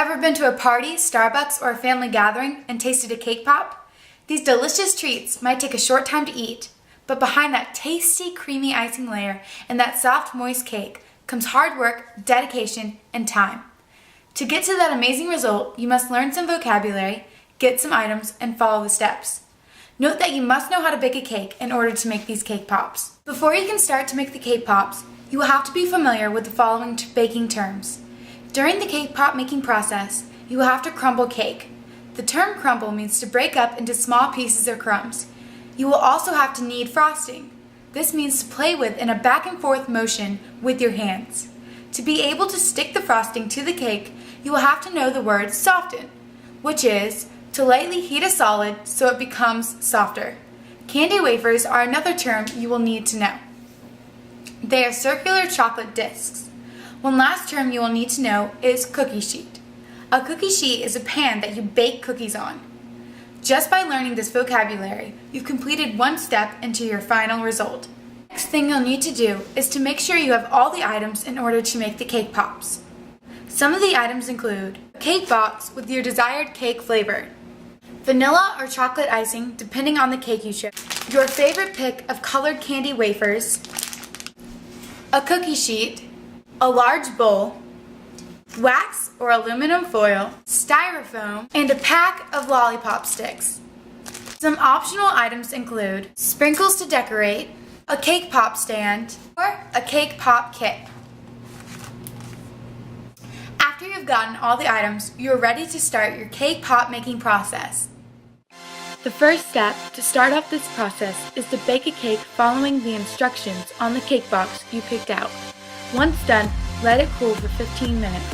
Ever been to a party, Starbucks, or a family gathering and tasted a cake pop? These delicious treats might take a short time to eat, but behind that tasty, creamy icing layer and that soft, moist cake comes hard work, dedication, and time. To get to that amazing result, you must learn some vocabulary, get some items, and follow the steps. Note that you must know how to bake a cake in order to make these cake pops. Before you can start to make the cake pops, you will have to be familiar with the following baking terms. During the cake pop making process, you will have to crumble cake. The term crumble means to break up into small pieces or crumbs. You will also have to knead frosting. This means to play with in a back and forth motion with your hands. To be able to stick the frosting to the cake, you will have to know the word soften, which is to lightly heat a solid so it becomes softer. Candy wafers are another term you will need to know. They are circular chocolate discs. One last term you will need to know is cookie sheet. A cookie sheet is a pan that you bake cookies on. Just by learning this vocabulary, you've completed one step into your final result. Next thing you'll need to do is to make sure you have all the items in order to make the cake pops. Some of the items include a cake box with your desired cake flavor, vanilla or chocolate icing depending on the cake you chose, your favorite pick of colored candy wafers, a cookie sheet, a large bowl, wax or aluminum foil, styrofoam, and a pack of lollipop sticks. Some optional items include sprinkles to decorate, a cake pop stand, or a cake pop kit. After you've gotten all the items, you're ready to start your cake pop making process. The first step to start off this process is to bake a cake following the instructions on the cake box you picked out. Once done, let it cool for 15 minutes.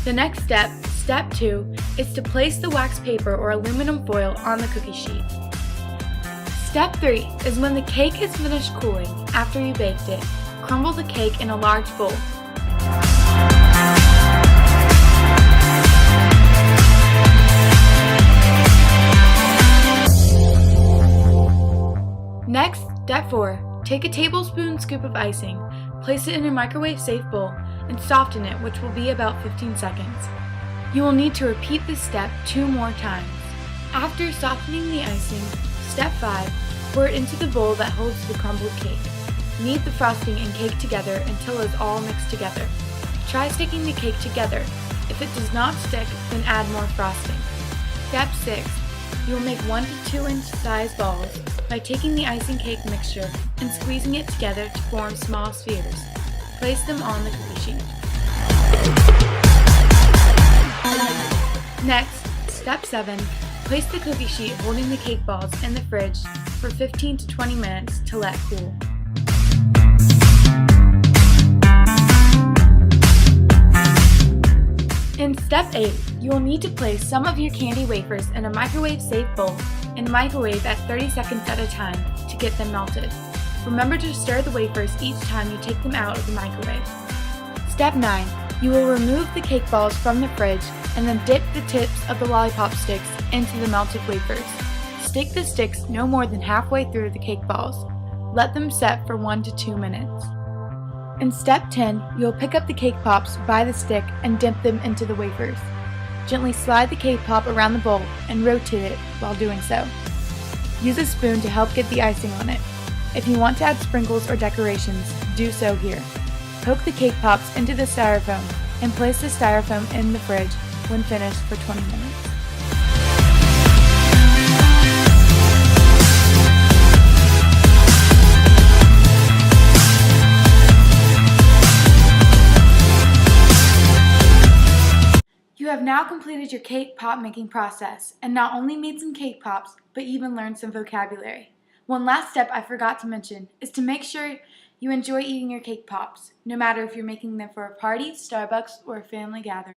The next step, step 2, is to place the wax paper or aluminum foil on the cookie sheet. Step 3 is when the cake is finished cooling after you baked it, crumble the cake in a large bowl. Next, step 4, take a tablespoon scoop of icing, place it in a microwave-safe bowl, and soften it, which will be about 15 seconds. You will need to repeat this step 2 more times. After softening the icing, step 5, pour it into the bowl that holds the crumbled cake. Knead the frosting and cake together until it is all mixed together. Try sticking the cake together. If it does not stick, then add more frosting. Step 6, you will make 1 to 2 inch size balls by taking the icing cake mixture and squeezing it together to form small spheres. Place them on the cookie sheet. Next, step 7, place the cookie sheet holding the cake balls in the fridge for 15 to 20 minutes to let cool. In step 8, you will need to place some of your candy wafers in a microwave-safe bowl and microwave at 30 seconds at a time to get them melted. Remember to stir the wafers each time you take them out of the microwave. Step 9, you will remove the cake balls from the fridge and then dip the tips of the lollipop sticks into the melted wafers. Stick the sticks no more than halfway through the cake balls. Let them set for 1 to 2 minutes. In step 10, you will pick up the cake pops by the stick and dip them into the wafers. Gently slide the cake pop around the bowl and rotate it while doing so. Use a spoon to help get the icing on it. If you want to add sprinkles or decorations, do so here. Poke the cake pops into the styrofoam and place the styrofoam in the fridge when finished for 20 minutes. You have now completed your cake pop making process and not only made some cake pops, but even learned some vocabulary. One last step I forgot to mention is to make sure you enjoy eating your cake pops, no matter if you're making them for a party, Starbucks, or a family gathering.